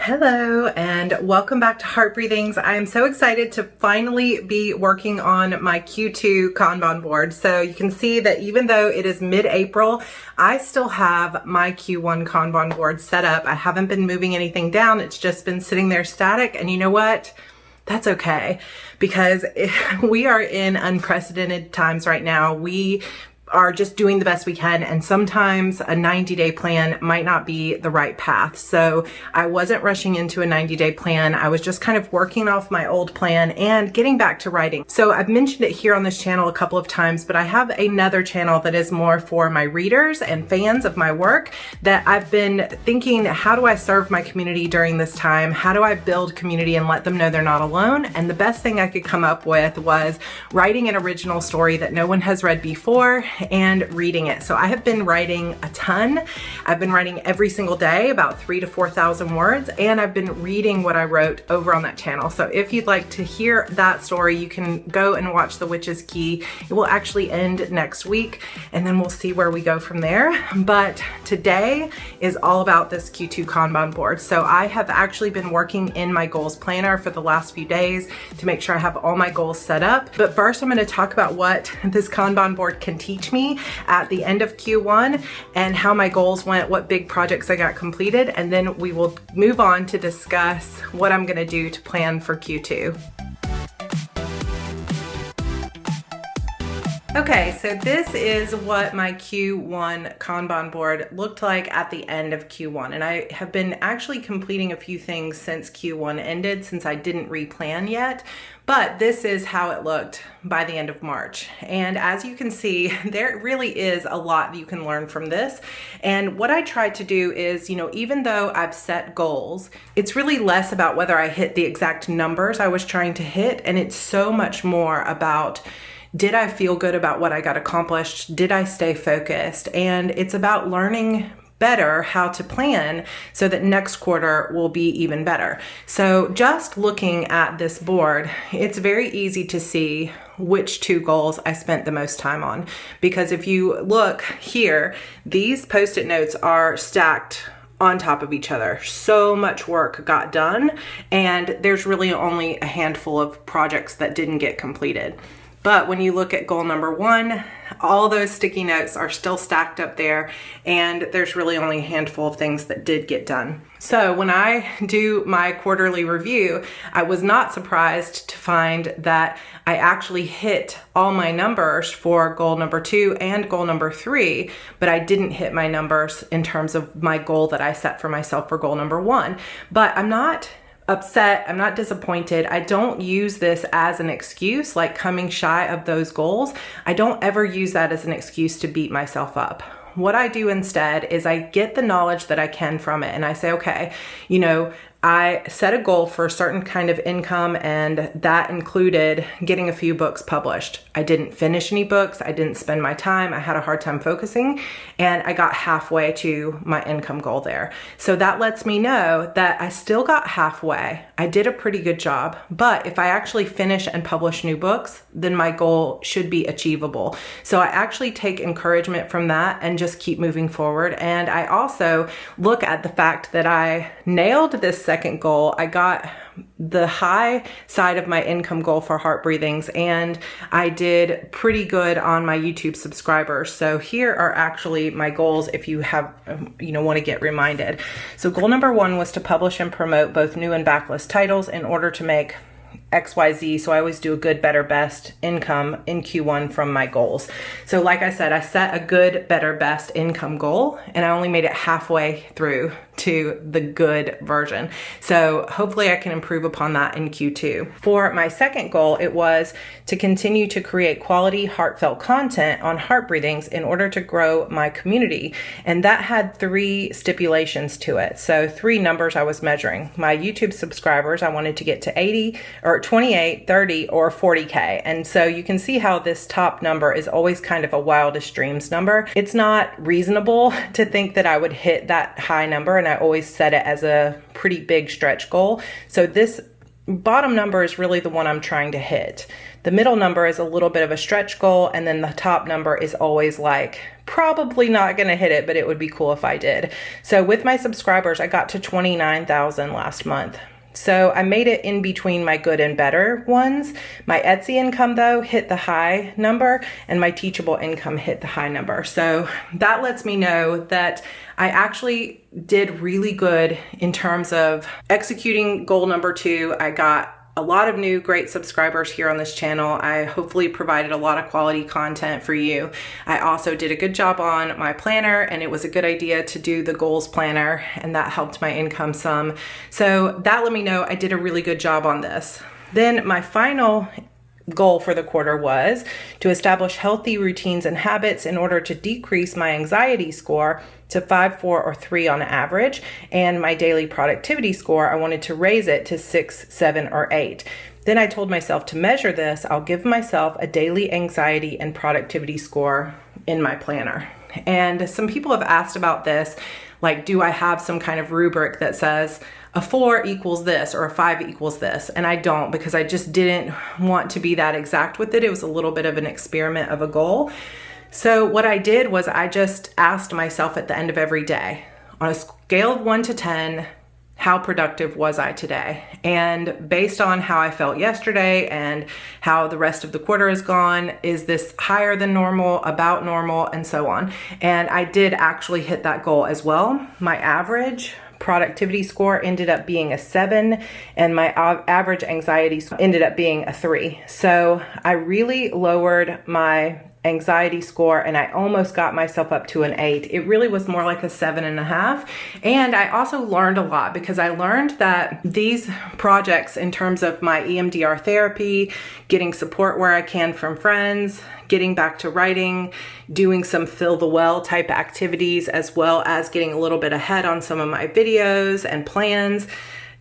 Hello and welcome back to Heart Breathings. I am so excited to finally be working on my Q2 Kanban board. So you can see that even though it is mid-April, I still have my Q1 Kanban board set up. I haven't been moving anything down. It's just been sitting there static. And you know what? That's okay, because we are in unprecedented times right now. We are just doing the best we can, and sometimes a 90-day plan might not be the right path. So I wasn't rushing into a 90-day plan. I was just kind of working off my old plan and getting back to writing. So I've mentioned it here on this channel a couple of times, but I have another channel that is more for my readers and fans of my work that I've been thinking, how do I serve my community during this time? How do I build community and let them know they're not alone? And the best thing I could come up with was writing an original story that no one has read before and reading it. So I have been writing a ton. I've been writing every single day, about 3,000 to 4,000 words, and I've been reading what I wrote over on that channel. So if you'd like to hear that story, you can go and watch The Witch's Key. It will actually end next week, and then we'll see where we go from there. But today is all about this Q2 Kanban board. So I have actually been working in my goals planner for the last few days to make sure I have all my goals set up. But first, I'm going to talk about what this Kanban board can teach me at the end of Q1 and how my goals went, what big projects I got completed, and then we will move on to discuss what I'm going to do to plan for Q2. Okay, so this is what my Q1 Kanban board looked like at the end of Q1. And I have been actually completing a few things since Q1 ended, since I didn't replan yet. But this is how it looked by the end of March. And as you can see, there really is a lot you can learn from this. And what I tried to do is, even though I've set goals, it's really less about whether I hit the exact numbers I was trying to hit. And it's so much more about, did I feel good about what I got accomplished? Did I stay focused? And it's about learning better how to plan so that next quarter will be even better. So just looking at this board, it's very easy to see which two goals I spent the most time on. Because if you look here, these Post-it notes are stacked on top of each other. So much work got done, and there's really only a handful of projects that didn't get completed. But when you look at goal number 1, all those sticky notes are still stacked up there, and there's really only a handful of things that did get done. So when I do my quarterly review, I was not surprised to find that I actually hit all my numbers for goal number 2 and goal number 3, but I didn't hit my numbers in terms of my goal that I set for myself for goal number 1. But I'm not upset, I'm not disappointed. I don't use this as an excuse, like coming shy of those goals. I don't ever use that as an excuse to beat myself up. What I do instead is I get the knowledge that I can from it, and I say, okay, I set a goal for a certain kind of income, and that included getting a few books published. I didn't finish any books. I didn't spend my time. I had a hard time focusing, and I got halfway to my income goal there. So that lets me know that I still got halfway. I did a pretty good job, but if I actually finish and publish new books, then my goal should be achievable. So I actually take encouragement from that and just keep moving forward. And I also look at the fact that I nailed this second goal. I got the high side of my income goal for Heart Breathings, and I did pretty good on my YouTube subscribers. So here are actually my goals if you have, want to get reminded. So goal number 1 was to publish and promote both new and backlist titles in order to make XYZ. So I always do a good, better, best income in Q1 from my goals. So like I said, I set a good, better, best income goal, and I only made it halfway through to the good version. So hopefully I can improve upon that in Q2. For my second goal, it was to continue to create quality, heartfelt content on Heart Breathings in order to grow my community. And that had 3 stipulations to it. So 3 numbers I was measuring. My YouTube subscribers, I wanted to get to 80 or 28, 30, or 40K. And so you can see how this top number is always kind of a wildest dreams number. It's not reasonable to think that I would hit that high number, and I always set it as a pretty big stretch goal. So this bottom number is really the one I'm trying to hit. The middle number is a little bit of a stretch goal, and then the top number is always like, probably not going to hit it, but it would be cool if I did. So with my subscribers, I got to 29,000 last month. So I made it in between my good and better ones. My Etsy income, though, hit the high number, and my teachable income hit the high number. So that lets me know that I actually did really good in terms of executing goal number 2. I got a lot of new great subscribers here on this channel. I hopefully provided a lot of quality content for you. I also did a good job on my planner, and it was a good idea to do the goals planner, and that helped my income some. So that let me know I did a really good job on this. Then my final goal for the quarter was to establish healthy routines and habits in order to decrease my anxiety score to 5, 4, or 3 on average, and my daily productivity score, I wanted to raise it to 6, 7, or 8. Then I told myself to measure this, I'll give myself a daily anxiety and productivity score in my planner. And some people have asked about this, like, do I have some kind of rubric that says a 4 equals this or a 5 equals this? And I don't, because I just didn't want to be that exact with it. It was a little bit of an experiment of a goal. So what I did was I just asked myself at the end of every day, on a scale of 1 to 10, how productive was I today? And based on how I felt yesterday and how the rest of the quarter has gone, is this higher than normal, about normal, and so on? And I did actually hit that goal as well. My average productivity score ended up being a 7, and my average anxiety score ended up being a 3. So I really lowered my anxiety score, and I almost got myself up to an 8. It really was more like a 7.5. And I also learned a lot, because I learned that these projects, in terms of my EMDR therapy, getting support where I can from friends, getting back to writing, doing some fill the well type activities, as well as getting a little bit ahead on some of my videos and plans.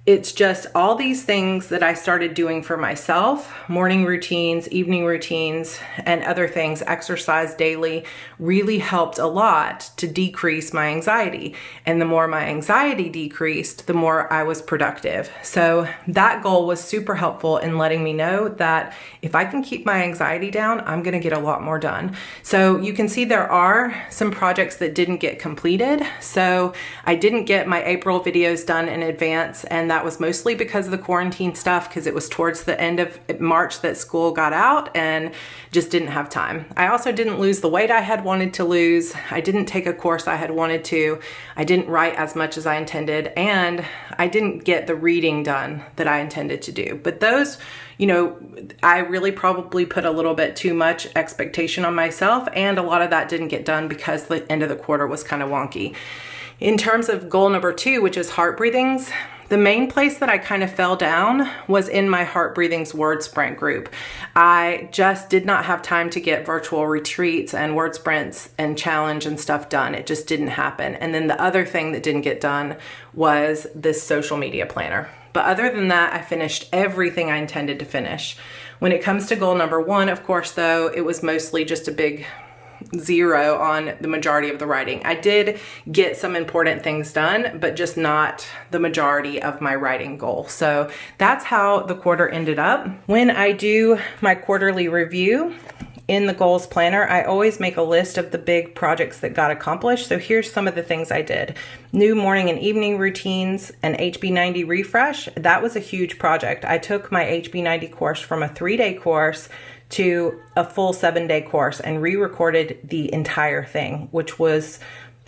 It's just all these things that I started doing for myself, morning routines, evening routines, and other things, exercise daily, really helped a lot to decrease my anxiety. And the more my anxiety decreased, the more I was productive. So that goal was super helpful in letting me know that if I can keep my anxiety down, I'm going to get a lot more done. So you can see there are some projects that didn't get completed. So I didn't get my April videos done in advance, and that was mostly because of the quarantine stuff, because it was towards the end of March that school got out and just didn't have time. I also didn't lose the weight I had wanted to lose. I didn't take a course I had wanted to. I didn't write as much as I intended, and I didn't get the reading done that I intended to do. But those, I really probably put a little bit too much expectation on myself, and a lot of that didn't get done because the end of the quarter was kind of wonky. In terms of goal number 2, which is heart breathings, the main place that I kind of fell down was in my Heart Breathings Word Sprint group. I just did not have time to get virtual retreats and word sprints and challenge and stuff done. It just didn't happen. And then the other thing that didn't get done was this social media planner. But other than that, I finished everything I intended to finish. When it comes to goal number 1, of course, though, it was mostly just a big 0 on the majority of the writing. I did get some important things done, but just not the majority of my writing goal. So that's how the quarter ended up. When I do my quarterly review in the goals planner, I always make a list of the big projects that got accomplished. So here's some of the things I did. New morning and evening routines, an HB90 refresh. That was a huge project. I took my HB90 course from a 3-day course to a full 7-day course and re-recorded the entire thing, which was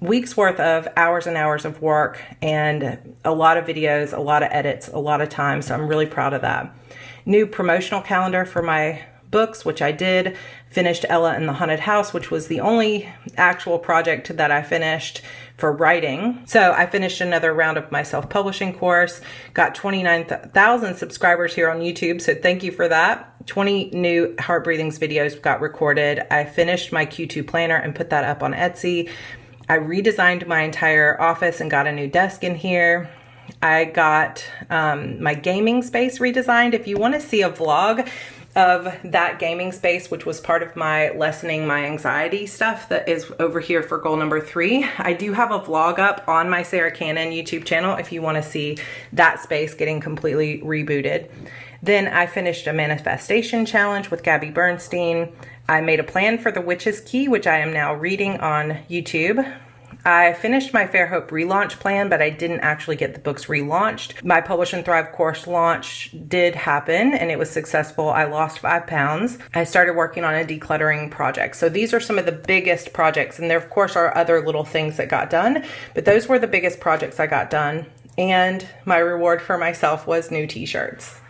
weeks worth of hours and hours of work and a lot of videos, a lot of edits, a lot of time. So I'm really proud of that. New promotional calendar for my books, which I did. Finished Ella in the Haunted House, which was the only actual project that I finished for writing. So I finished another round of my self-publishing course, got 29,000 subscribers here on YouTube. So thank you for that. 20 new Heart Breathings videos got recorded. I finished my Q2 planner and put that up on Etsy. I redesigned my entire office and got a new desk in here. I got my gaming space redesigned. If you want to see a vlog of that gaming space, which was part of my lessening my anxiety stuff that is over here for goal number 3. I do have a vlog up on my Sarra Cannon YouTube channel if you want to see that space getting completely rebooted. Then I finished a manifestation challenge with Gabby Bernstein. I made a plan for the Witch's Key, which I am now reading on YouTube. I finished my Fairhope relaunch plan, but I didn't actually get the books relaunched. My Publish and Thrive course launch did happen and it was successful. I lost 5 pounds. I started working on a decluttering project. So these are some of the biggest projects, and there of course are other little things that got done, but those were the biggest projects I got done. And my reward for myself was new t-shirts.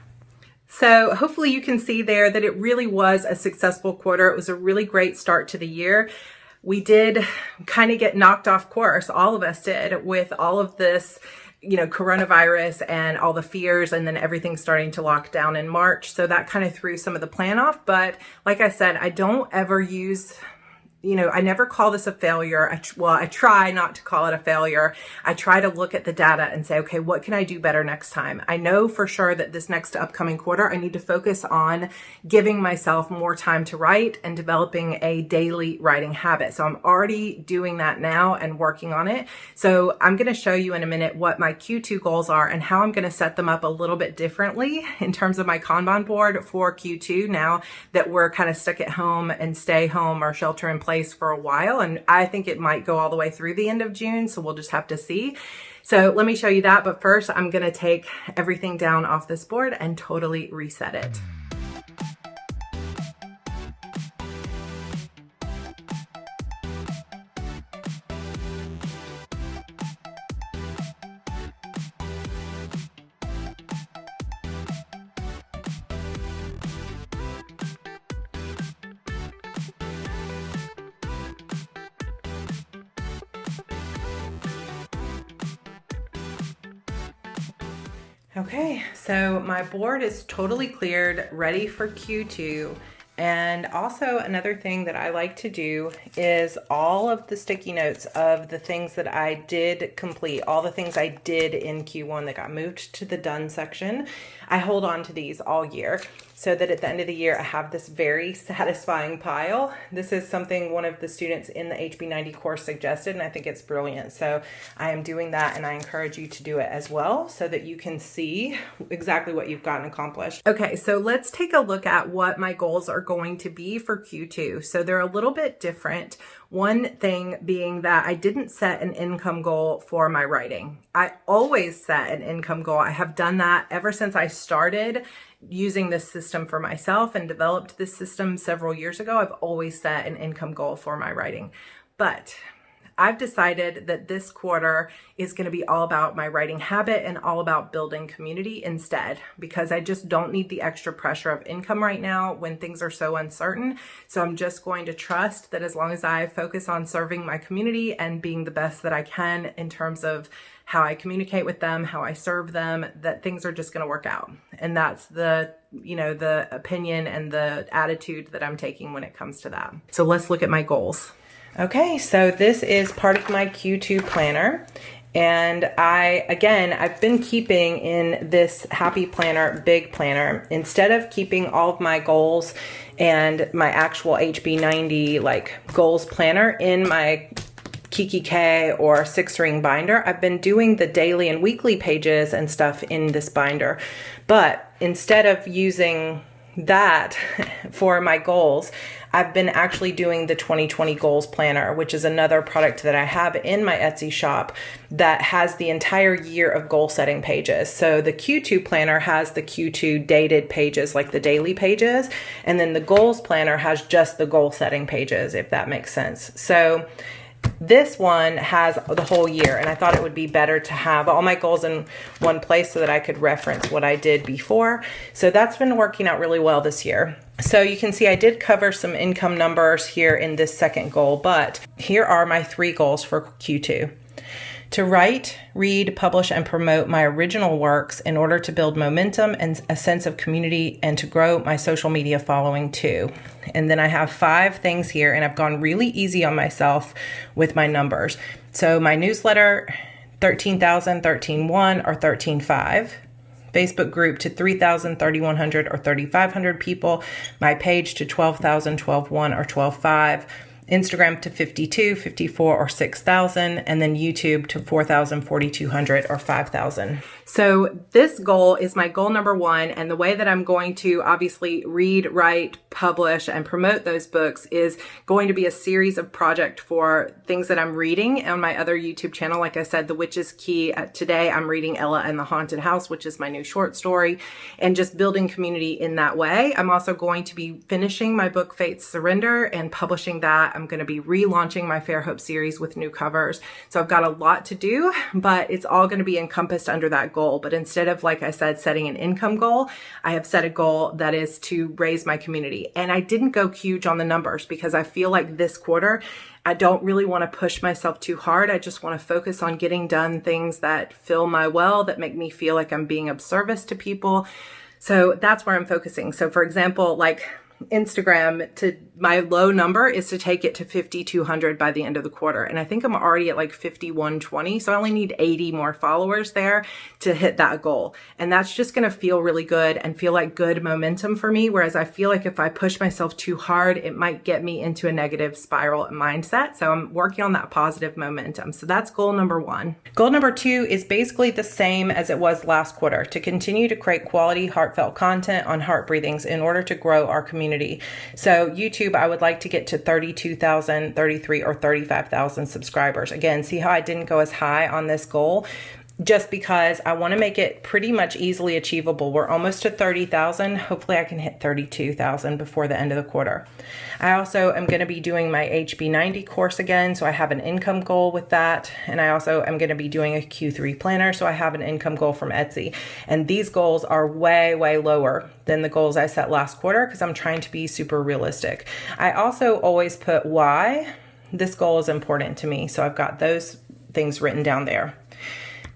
So hopefully you can see there that it really was a successful quarter. It was a really great start to the year. We did kind of get knocked off course, all of us did, with all of this, coronavirus and all the fears, and then everything starting to lock down in March. So that kind of threw some of the plan off. But like I said, I don't ever use, I never call this a failure. I try not to call it a failure. I try to look at the data and say, okay, what can I do better next time? I know for sure that this next upcoming quarter, I need to focus on giving myself more time to write and developing a daily writing habit. So I'm already doing that now and working on it. So I'm going to show you in a minute what my Q2 goals are and how I'm going to set them up a little bit differently in terms of my Kanban board for Q2 now that we're kind of stuck at home and stay home or shelter in place for a while, and I think it might go all the way through the end of June, so we'll just have to see. So let me show you that, but first I'm going to take everything down off this board and totally reset it. Okay, so my board is totally cleared, ready for Q2. And also another thing that I like to do is all of the sticky notes of the things that I did complete, all the things I did in Q1 that got moved to the done section. I hold on to these all year so that at the end of the year, I have this very satisfying pile. This is something one of the students in the HB90 course suggested, and I think it's brilliant. So I am doing that, and I encourage you to do it as well so that you can see exactly what you've gotten accomplished. Okay, so let's take a look at what my goals are going to be for Q2. So they're a little bit different. One thing being that I didn't set an income goal for my writing. I always set an income goal. I have done that ever since I started using this system for myself and developed this system several years ago. I've always set an income goal for my writing. But I've decided that this quarter is going to be all about my writing habit and all about building community instead, because I just don't need the extra pressure of income right now when things are so uncertain. So I'm just going to trust that as long as I focus on serving my community and being the best that I can in terms of how I communicate with them, how I serve them, that things are just going to work out. And that's the opinion and the attitude that I'm taking when it comes to that. So let's look at my goals. Okay, so this is part of my Q2 planner. And I've been keeping in this Happy Planner, Big Planner, instead of keeping all of my goals and my actual HB90 goals planner in my Kiki K or 6-ring binder. I've been doing the daily and weekly pages and stuff in this binder. But instead of using that for my goals, I've been actually doing the 2020 Goals Planner, which is another product that I have in my Etsy shop that has the entire year of goal setting pages. So the Q2 Planner has the Q2 dated pages, like the daily pages, and then the Goals Planner has just the goal setting pages, if that makes sense. So this one has the whole year, and I thought it would be better to have all my goals in one place so that I could reference what I did before. So that's been working out really well this year. So you can see I did cover some income numbers here in this second goal, but here are my 3 goals for Q2. To write, read, publish, and promote my original works in order to build momentum and a sense of community, and to grow my social media following too. And then I have 5 things here, and I've gone really easy on myself with my numbers. So my newsletter, 13,000, 13,1, or 13,5. Facebook group to 3,000, 3,100, or 3,500 people, my page to 12,000, 12,1, or 12,5, Instagram to 52, 54, or 6,000, and then YouTube to 4,000, 4,200, or 5,000. So this goal is my goal number one. And the way that I'm going to obviously read, write, publish, and promote those books is going to be a series of projects for things that I'm reading on my other YouTube channel. Like I said, The Witch is Key. Today I'm reading Ella and the Haunted House, which is my new short story, and just building community in that way. I'm also going to be finishing my book, Fate's Surrender, and publishing that. I'm going to be relaunching my Fair Hope series with new covers. So I've got a lot to do, but it's all going to be encompassed under that goal. But instead of, like I said, setting an income goal, I have set a goal that is to raise my community. And I didn't go huge on the numbers because I feel like this quarter, I don't really want to push myself too hard. I just want to focus on getting done things that fill my well, that make me feel like I'm being of service to people. So that's where I'm focusing. So for example, like Instagram, to my low number is to take it to 5,200 by the end of the quarter. And I think I'm already at like 5,120. So I only need 80 more followers there to hit that goal. And that's just going to feel really good and feel like good momentum for me. Whereas I feel like if I push myself too hard, it might get me into a negative spiral mindset. So I'm working on that positive momentum. So that's goal number one. Goal number two is basically the same as it was last quarter, to continue to create quality, heartfelt content on Heart Breathings in order to grow our community. So YouTube, I would like to get to 32,000, 33, or 35,000 subscribers. Again, see how I didn't go as high on this goal? Just because I want to make it pretty much easily achievable. We're almost to 30,000. Hopefully I can hit 32,000 before the end of the quarter. I also am going to be doing my HB90 course again, so I have an income goal with that. And I also am going to be doing a Q3 planner, so I have an income goal from Etsy. And these goals are way, way lower than the goals I set last quarter because I'm trying to be super realistic. I also always put why this goal is important to me, so I've got those things written down there.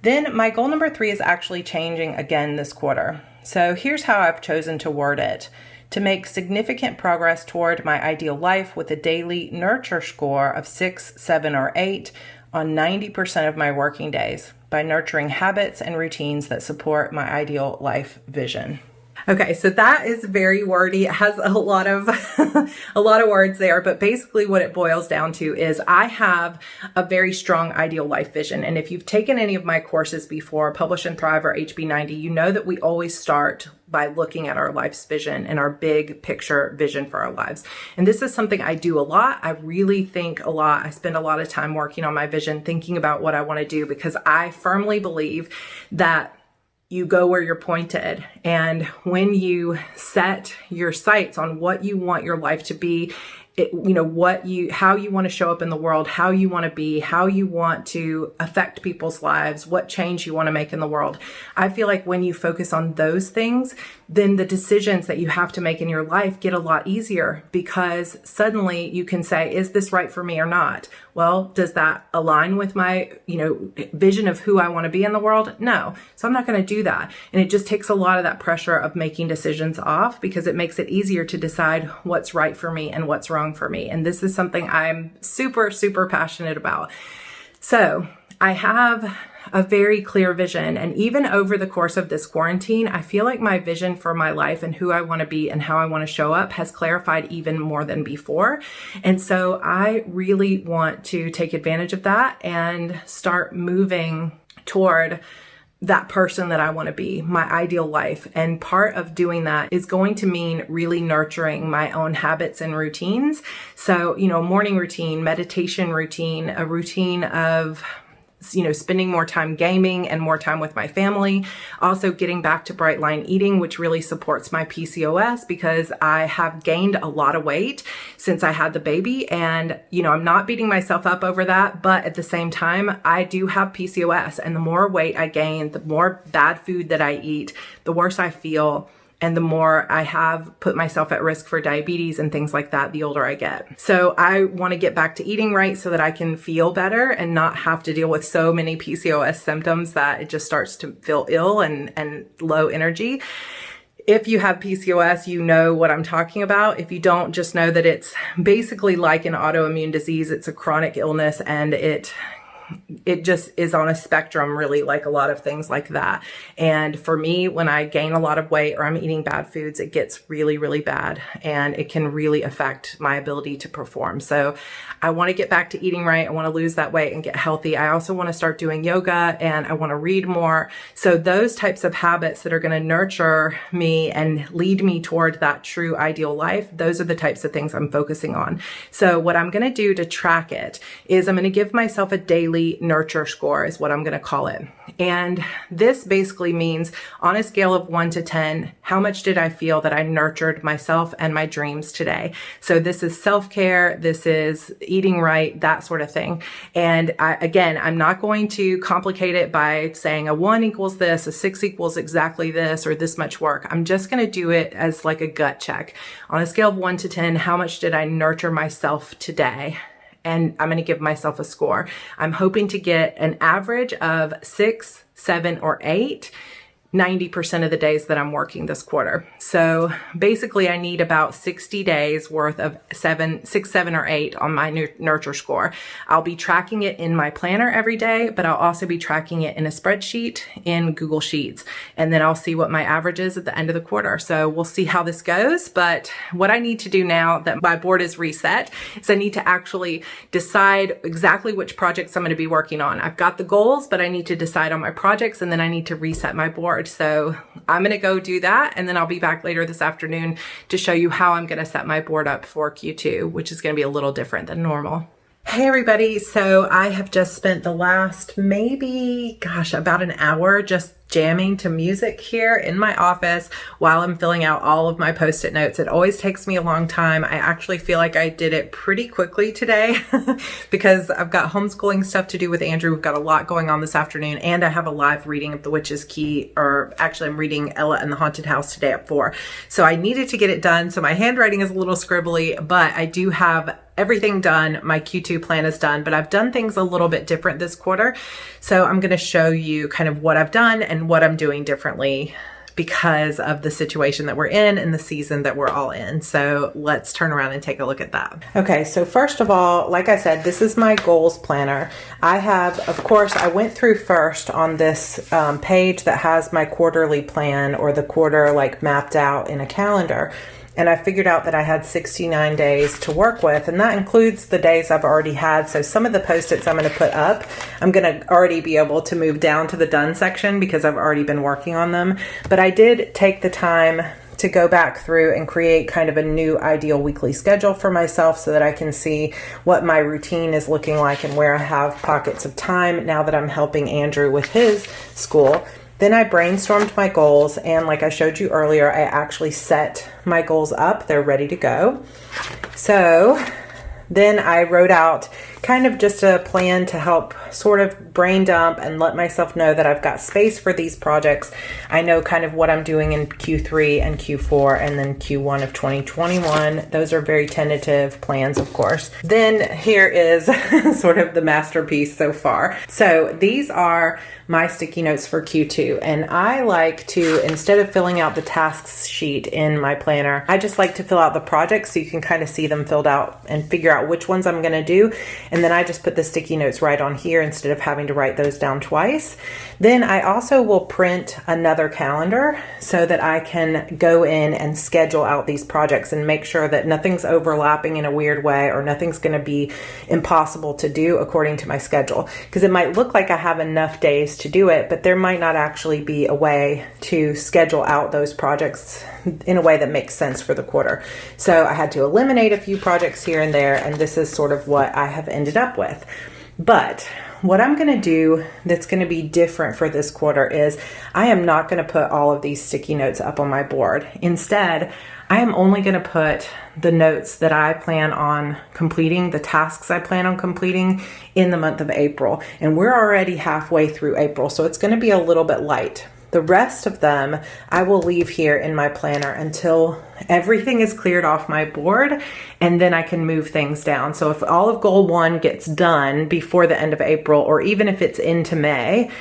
Then my goal number three is actually changing again this quarter. So here's how I've chosen to word it: to make significant progress toward my ideal life with a daily nurture score of 6, 7, or 8 on 90% of my working days by nurturing habits and routines that support my ideal life vision. Okay, so that is very wordy. It has a lot of a lot of words there, but basically what it boils down to is I have a very strong ideal life vision. And if you've taken any of my courses before, Publish and Thrive or HB90, you know that we always start by looking at our life's vision and our big picture vision for our lives. And this is something I do a lot. I really think a lot. I spend a lot of time working on my vision, thinking about what I want to do, because I firmly believe that you go where you're pointed. And when you set your sights on what you want your life to be, how you want to show up in the world, how you want to be, how you want to affect people's lives, what change you want to make in the world. I feel like when you focus on those things, then the decisions that you have to make in your life get a lot easier, because suddenly you can say, is this right for me or not? Well, does that align with my, vision of who I want to be in the world? No. So I'm not going to do that. And it just takes a lot of that pressure of making decisions off, because it makes it easier to decide what's right for me and what's wrong for me. And this is something I'm super, super passionate about. So I have a very clear vision. And even over the course of this quarantine, I feel like my vision for my life and who I want to be and how I want to show up has clarified even more than before. And so I really want to take advantage of that and start moving toward that person that I want to be, my ideal life. And part of doing that is going to mean really nurturing my own habits and routines. So, morning routine, meditation routine, a routine of spending more time gaming and more time with my family. Also getting back to bright line eating, which really supports my PCOS, because I have gained a lot of weight since I had the baby. And, I'm not beating myself up over that, but at the same time, I do have PCOS. And the more weight I gain, the more bad food that I eat, the worse I feel. And the more I have put myself at risk for diabetes and things like that, the older I get. So I want to get back to eating right so that I can feel better and not have to deal with so many PCOS symptoms that it just starts to feel ill and low energy. If you have PCOS, you know what I'm talking about. If you don't, just know that it's basically like an autoimmune disease. It's a chronic illness, and it it just is on a spectrum, really, like a lot of things like that. And for me, when I gain a lot of weight or I'm eating bad foods, it gets really, really bad, and it can really affect my ability to perform. So I want to get back to eating right. I want to lose that weight and get healthy. I also want to start doing yoga, and I want to read more. So those types of habits that are going to nurture me and lead me toward that true ideal life, those are the types of things I'm focusing on. So what I'm going to do to track it is I'm going to give myself a daily nurture score, is what I'm going to call it. And this basically means, on a scale of 1 to 10, how much did I feel that I nurtured myself and my dreams today? So this is self-care, this is eating right, that sort of thing. And I'm not going to complicate it by saying a 1 equals this, a 6 equals exactly this, or this much work. I'm just going to do it as like a gut check. On a scale of 1 to 10, how much did I nurture myself today? And I'm going to give myself a score. I'm hoping to get an average of 6, 7, or 8, 90% of the days that I'm working this quarter. So basically I need about 60 days worth of 6, 7, or 8 on my nurture score. I'll be tracking it in my planner every day, but I'll also be tracking it in a spreadsheet in Google Sheets. And then I'll see what my average is at the end of the quarter. So we'll see how this goes. But what I need to do now that my board is reset is I need to actually decide exactly which projects I'm going to be working on. I've got the goals, but I need to decide on my projects, and then I need to reset my board. So I'm going to go do that, and then I'll be back later this afternoon to show you how I'm going to set my board up for Q2, which is going to be a little different than normal. Hey everybody, so I have just spent the last about an hour just jamming to music here in my office while I'm filling out all of my post-it notes. It always takes me a long time. I actually feel like I did it pretty quickly today because I've got homeschooling stuff to do with Andrew. We've got a lot going on this afternoon, and I have a live reading of The Witch's Key, or actually I'm reading Ella and the Haunted House today at 4. So I needed to get it done. So my handwriting is a little scribbly, but I do have everything done. My Q2 plan is done, but I've done things a little bit different this quarter. So I'm going to show you kind of what I've done and what I'm doing differently because of the situation that we're in and the season that we're all in. So let's turn around and take a look at that. Okay, so first of all, like I said, this is my goals planner. I have, of course, I went through first on this page that has my quarterly plan, or the quarter like mapped out in a calendar. And I figured out that I had 69 days to work with, and that includes the days I've already had. So some of the post-its I'm going to put up, I'm going to already be able to move down to the done section because I've already been working on them. But I did take the time to go back through and create kind of a new ideal weekly schedule for myself so that I can see what my routine is looking like and where I have pockets of time now that I'm helping Andrew with his school. Then I brainstormed my goals, and like I showed you earlier, I actually set my goals up. They're ready to go. So then I wrote out kind of just a plan to help sort of brain dump and let myself know that I've got space for these projects. I know kind of what I'm doing in Q3 and Q4 and then Q1 of 2021. Those are very tentative plans, of course. Then here is sort of the masterpiece so far. So these are my sticky notes for Q2. And I like to, instead of filling out the tasks sheet in my planner, I just like to fill out the projects so you can kind of see them filled out and figure out which ones I'm going to do. And then I just put the sticky notes right on here instead of having to write those down twice. Then I also will print another calendar so that I can go in and schedule out these projects and make sure that nothing's overlapping in a weird way or nothing's going to be impossible to do according to my schedule. Because it might look like I have enough days to do it, but there might not actually be a way to schedule out those projects in a way that makes sense for the quarter. So I had to eliminate a few projects here and there, and this is sort of what I have ended up with. But what I'm going to do that's going to be different for this quarter is I am not going to put all of these sticky notes up on my board. Instead, I am only going to put the notes that I plan on completing, the tasks I plan on completing in the month of April. And we're already halfway through April, so it's going to be a little bit light. The rest of them I will leave here in my planner until everything is cleared off my board, and then I can move things down. So if all of goal 1 gets done before the end of April, or even if it's into May,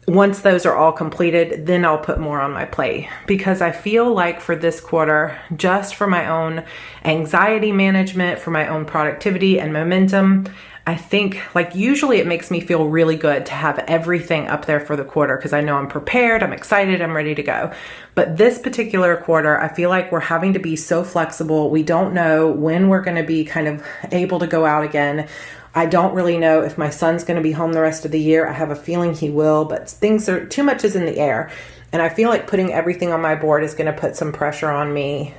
once those are all completed, then I'll put more on my plate, because I feel like for this quarter, just for my own anxiety management, for my own productivity and momentum, I think like usually it makes me feel really good to have everything up there for the quarter because I know I'm prepared, I'm excited, I'm ready to go. But this particular quarter, I feel like we're having to be so flexible. We don't know when we're going to be kind of able to go out again. I don't really know if my son's going to be home the rest of the year. I have a feeling he will, but too much is in the air. And I feel like putting everything on my board is going to put some pressure on me.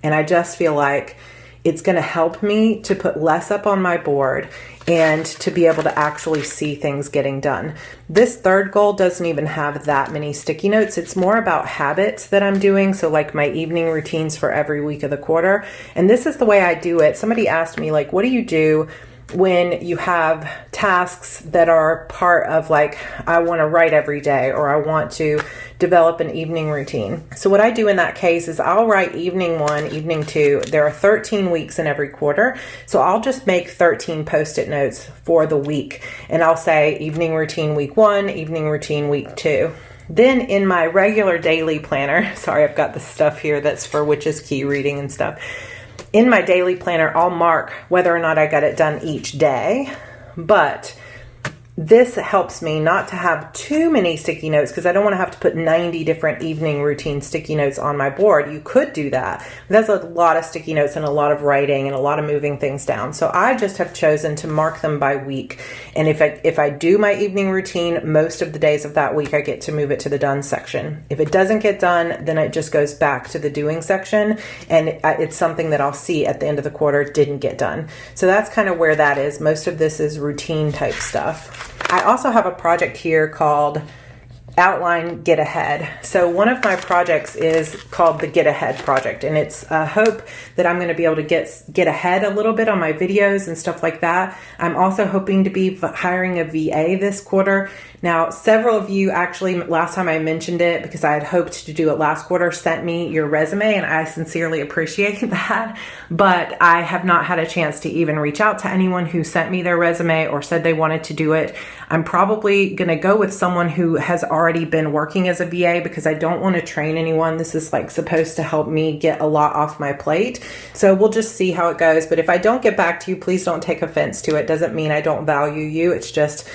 And I just feel like it's going to help me to put less up on my board and to be able to actually see things getting done. This third goal doesn't even have that many sticky notes. It's more about habits that I'm doing. So like my evening routines for every week of the quarter. And this is the way I do it. Somebody asked me like, what do you do when you have tasks that are part of like, I want to write every day or I want to develop an evening routine. So what I do in that case is I'll write evening 1, evening 2. There are 13 weeks in every quarter. So I'll just make 13 post-it notes for the week. And I'll say evening routine week 1, evening routine week 2. Then in my regular daily planner, sorry, I've got the stuff here that's for Witch's Key reading and stuff. In my daily planner, I'll mark whether or not I got it done each day, but this helps me not to have too many sticky notes because I don't want to have to put 90 different evening routine sticky notes on my board. You could do that. That's a lot of sticky notes and a lot of writing and a lot of moving things down. So I just have chosen to mark them by week. And if I do my evening routine, most of the days of that week, I get to move it to the done section. If it doesn't get done, then it just goes back to the doing section. And it's something that I'll see at the end of the quarter didn't get done. So that's kind of where that is. Most of this is routine type stuff. I also have a project here called Outline Get Ahead. So one of my projects is called the Get Ahead project, and it's a hope that I'm going to be able to get ahead a little bit on my videos and stuff like that. I'm also hoping to be hiring a VA this quarter. Now, several of you actually, last time I mentioned it, because I had hoped to do it last quarter, sent me your resume, and I sincerely appreciate that. But I have not had a chance to even reach out to anyone who sent me their resume or said they wanted to do it. I'm probably going to go with someone who has already been working as a VA because I don't want to train anyone. This is like supposed to help me get a lot off my plate. So we'll just see how it goes. But if I don't get back to you, please don't take offense to it. Doesn't mean I don't value you. It's just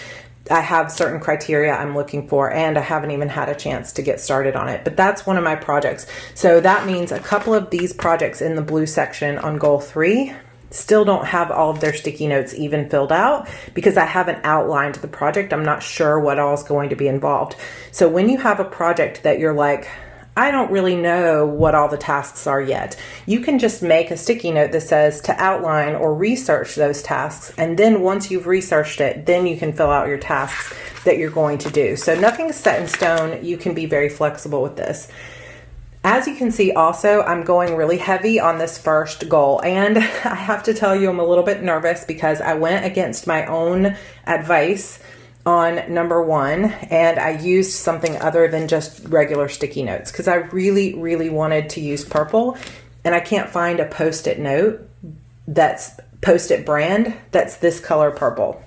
I have certain criteria I'm looking for, and I haven't even had a chance to get started on it. But that's one of my projects. So that means a couple of these projects in the blue section on goal 3 still don't have all of their sticky notes even filled out because I haven't outlined the project. I'm not sure what all is going to be involved. So when you have a project that you're like, I don't really know what all the tasks are yet, you can just make a sticky note that says to outline or research those tasks. And then once you've researched it, then you can fill out your tasks that you're going to do. So nothing's set in stone. You can be very flexible with this. As you can see also, I'm going really heavy on this first goal. And I have to tell you, I'm a little bit nervous because I went against my own advice on number 1, and I used something other than just regular sticky notes because I really, really wanted to use purple, and I can't find a post-it note that's post-it brand that's this color purple.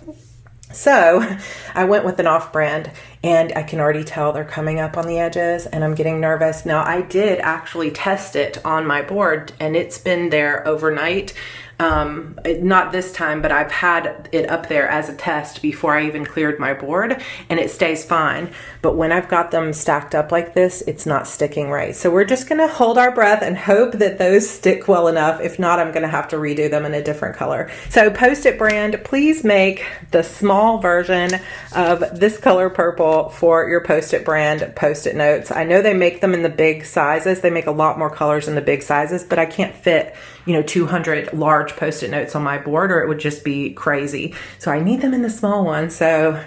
So I went with an off-brand, and I can already tell they're coming up on the edges, and I'm getting nervous. Now, I did actually test it on my board, and it's been there overnight. Not this time, but I've had it up there as a test before I even cleared my board, and it stays fine. But when I've got them stacked up like this, it's not sticking right. So we're just going to hold our breath and hope that those stick well enough. If not, I'm going to have to redo them in a different color. So Post-it brand, please make the small version of this color purple for your Post-it brand Post-it notes. I know they make them in the big sizes. They make a lot more colors in the big sizes, but I can't fit 200 large Post-it notes on my board, or it would just be crazy. So I need them in the small one. So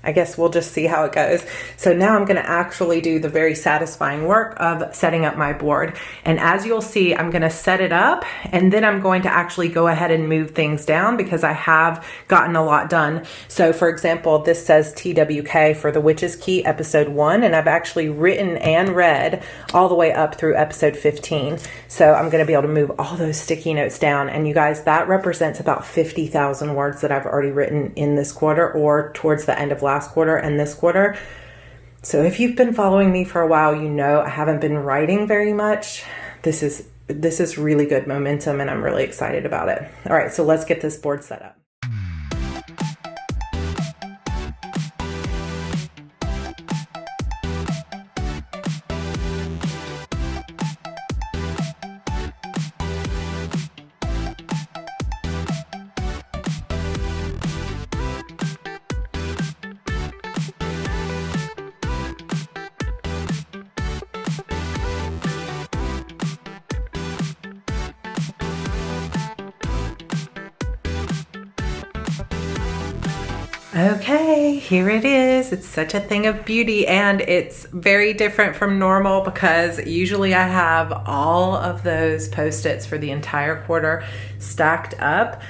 I guess we'll just see how it goes. So now I'm going to actually do the very satisfying work of setting up my board. And as you'll see, I'm going to set it up, and then I'm going to actually go ahead and move things down because I have gotten a lot done. So for example, this says TWK for the Witch's Key episode 1, and I've actually written and read all the way up through episode 15. So I'm going to be able to move all those sticky notes down. And you guys, that represents about 50,000 words that I've already written in this quarter, or towards the end of last quarter and this quarter. So if you've been following me for a while, you know I haven't been writing very much. This is really good momentum, and I'm really excited about it. All right, so let's get this board set up. Okay, here it is. It's such a thing of beauty, and it's very different from normal because usually I have all of those Post-its for the entire quarter stacked up.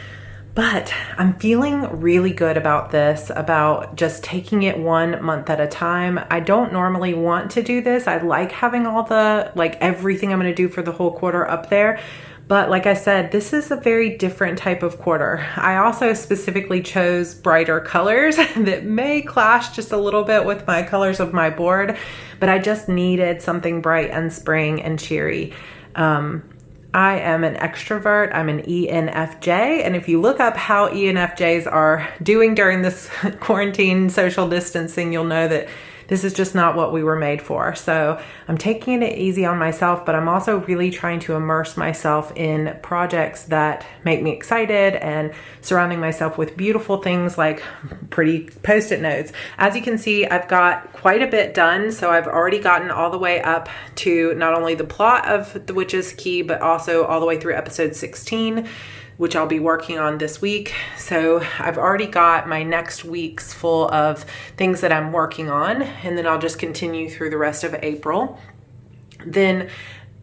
But I'm feeling really good about this, about just taking it 1 month at a time. I don't normally want to do this. I like having all the, like everything I'm going to do for the whole quarter up there. But like I said, this is a very different type of quarter. I also specifically chose brighter colors that may clash just a little bit with my colors of my board, but I just needed something bright and spring and cheery. I am an extrovert. I'm an ENFJ. And if you look up how ENFJs are doing during this quarantine social distancing, you'll know that this is just not what we were made for. So I'm taking it easy on myself, but I'm also really trying to immerse myself in projects that make me excited and surrounding myself with beautiful things like pretty Post-it notes. As you can see, I've got quite a bit done. So I've already gotten all the way up to not only the plot of The Witch's Key, but also all the way through episode 16. Which I'll be working on this week. So I've already got my next weeks full of things that I'm working on, and then I'll just continue through the rest of April. Then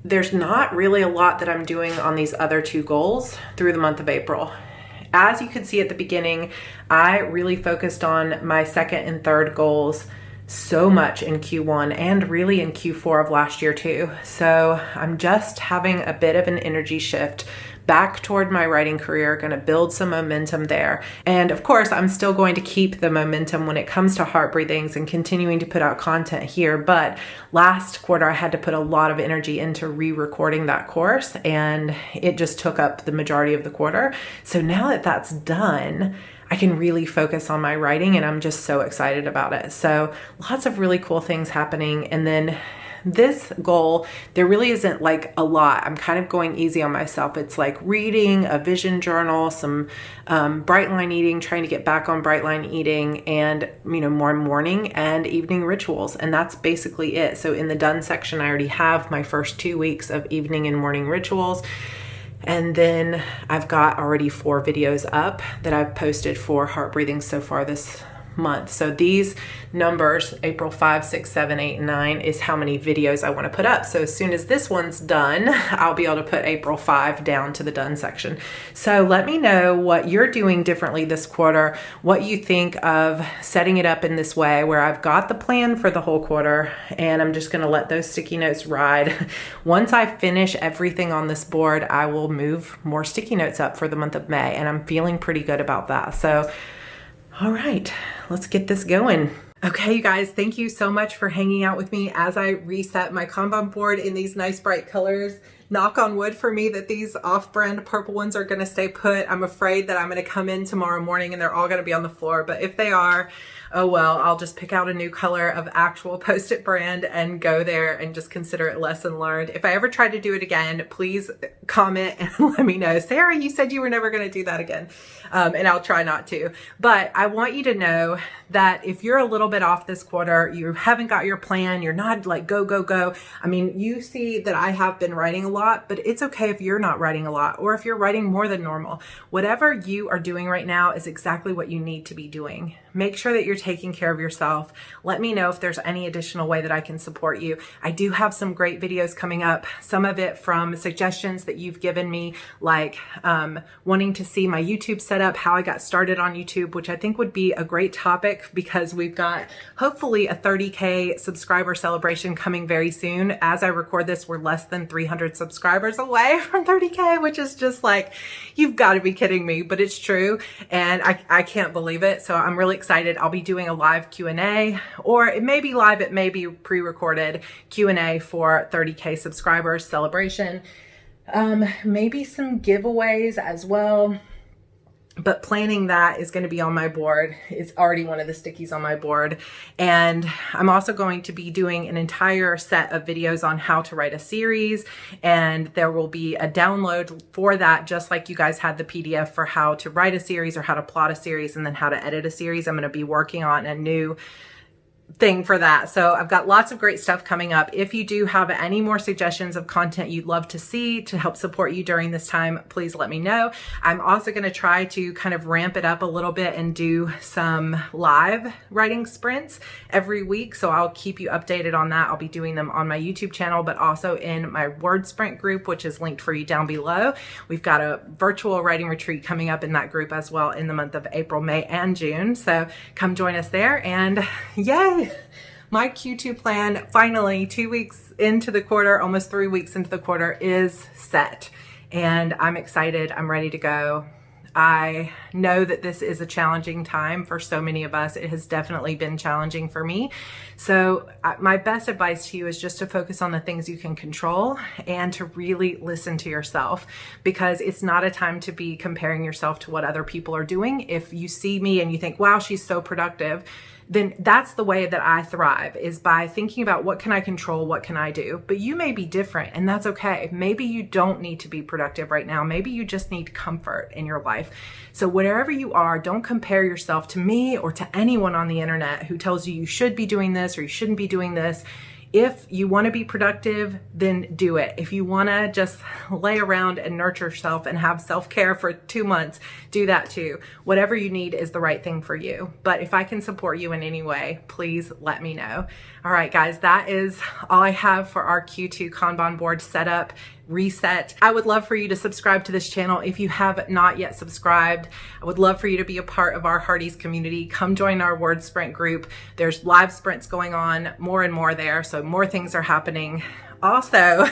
there's not really a lot that I'm doing on these other 2 goals through the month of April. As you can see at the beginning, I really focused on my 2nd and 3rd goals so much in Q1 and really in Q4 of last year too. So I'm just having a bit of an energy shift back toward my writing career, going to build some momentum there. And of course, I'm still going to keep the momentum when it comes to Heart Breathings and continuing to put out content here. But last quarter, I had to put a lot of energy into re-recording that course, and it just took up the majority of the quarter. So now that that's done, I can really focus on my writing, and I'm just so excited about it. So lots of really cool things happening. And then this goal, there really isn't like a lot. I'm kind of going easy on myself. It's like reading, a vision journal, some bright line eating, trying to get back on bright line eating, and more morning and evening rituals. And that's basically it. So in the done section, I already have my first 2 weeks of evening and morning rituals. And then I've got already 4 videos up that I've posted for Heart Breathing so far this month. So these numbers, April 5, 6, 7, 8, and 9, is how many videos I want to put up. So as soon as this one's done, I'll be able to put April 5 down to the done section. So let me know what you're doing differently this quarter, what you think of setting it up in this way where I've got the plan for the whole quarter and I'm just going to let those sticky notes ride. Once I finish everything on this board, I will move more sticky notes up for the month of May, and I'm feeling pretty good about that. So all right, let's get this going. Okay, you guys, thank you so much for hanging out with me as I reset my Kanban board in these nice bright colors. Knock on wood for me that these off-brand purple ones are gonna stay put. I'm afraid that I'm gonna come in tomorrow morning and they're all gonna be on the floor, but if they are, oh well, I'll just pick out a new color of actual Post-it brand and go there and just consider it lesson learned. If I ever try to do it again, please comment and let me know. Sarah, you said you were never gonna do that again. And I'll try not to. But I want you to know that if you're a little bit off this quarter, you haven't got your plan, you're not like go, go, go. I mean, you see that I have been writing a lot, but it's okay if you're not writing a lot or if you're writing more than normal. Whatever you are doing right now is exactly what you need to be doing. Make sure that you're taking care of yourself. Let me know if there's any additional way that I can support you. I do have some great videos coming up, some of it from suggestions that you've given me, like wanting to see my YouTube setup, how I got started on YouTube, which I think would be a great topic because we've got hopefully a 30K subscriber celebration coming very soon. As I record this, we're less than 300 subscribers away from 30K, which is just like, you've got to be kidding me, but it's true. And I can't believe it. So I'm really excited. I'll be doing a live Q&A, or it may be live, it may be pre-recorded Q&A for 30K subscribers celebration. Maybe some giveaways as well. But planning that is going to be on my board. It's already one of the stickies on my board. And I'm also going to be doing an entire set of videos on how to write a series. And there will be a download for that, just like you guys had the PDF for how to write a series or how to plot a series and then how to edit a series. I'm going to be working on a new thing for that. So I've got lots of great stuff coming up. If you do have any more suggestions of content you'd love to see to help support you during this time, please let me know. I'm also going to try to kind of ramp it up a little bit and do some live writing sprints every week. So I'll keep you updated on that. I'll be doing them on my YouTube channel, but also in my Word Sprint group, which is linked for you down below. We've got a virtual writing retreat coming up in that group as well in the month of April, May, and June. So come join us there, and yay! My Q2 plan, finally 2 weeks into the quarter, almost 3 weeks into the quarter, is set. And I'm excited. I'm ready to go. I know that this is a challenging time for so many of us. It has definitely been challenging for me. So my best advice to you is just to focus on the things you can control and to really listen to yourself, because it's not a time to be comparing yourself to what other people are doing. If you see me and you think, wow, she's so productive, then that's the way that I thrive, is by thinking about what can I control, what can I do? But you may be different, and that's okay. Maybe you don't need to be productive right now. Maybe you just need comfort in your life. So wherever you are, don't compare yourself to me or to anyone on the internet who tells you you should be doing this or you shouldn't be doing this. If you want to be productive, then do it. If you want to just lay around and nurture yourself and have self-care for 2 months, do that too. Whatever you need is the right thing for you. But if I can support you in any way, please let me know. All right, guys, that is all I have for our Q2 Kanban board setup reset. I would love for you to subscribe to this channel if you have not yet subscribed. I would love for you to be a part of our Hearties community. Come join our Word Sprint group. There's live sprints going on more and more there, so more things are happening. Also,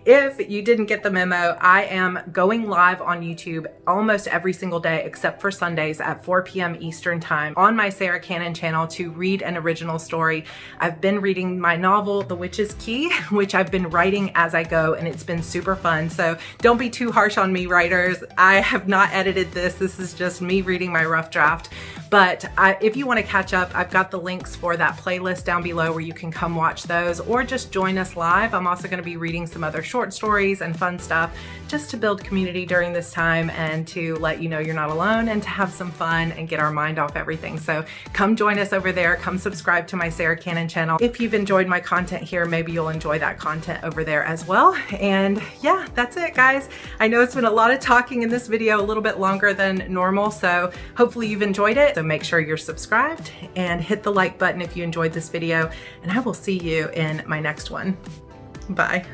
if you didn't get the memo, I am going live on YouTube almost every single day except for Sundays at 4 p.m. Eastern time on my Sarra Cannon channel to read an original story. I've been reading my novel, The Witch's Key, which I've been writing as I go, and it's been super fun. So don't be too harsh on me, writers. I have not edited this. This is just me reading my rough draft. But if you want to catch up, I've got the links for that playlist down below where you can come watch those or just join us live. I'm also going to be reading some other short stories and fun stuff just to build community during this time and to let you know you're not alone and to have some fun and get our mind off everything. So come join us over there. Come subscribe to my Sarra Cannon channel. If you've enjoyed my content here, maybe you'll enjoy that content over there as well. And yeah, that's it, guys. I know it's been a lot of talking in this video, a little bit longer than normal, so hopefully you've enjoyed it. So make sure you're subscribed and hit the like button if you enjoyed this video, and I will see you in my next one. Bye.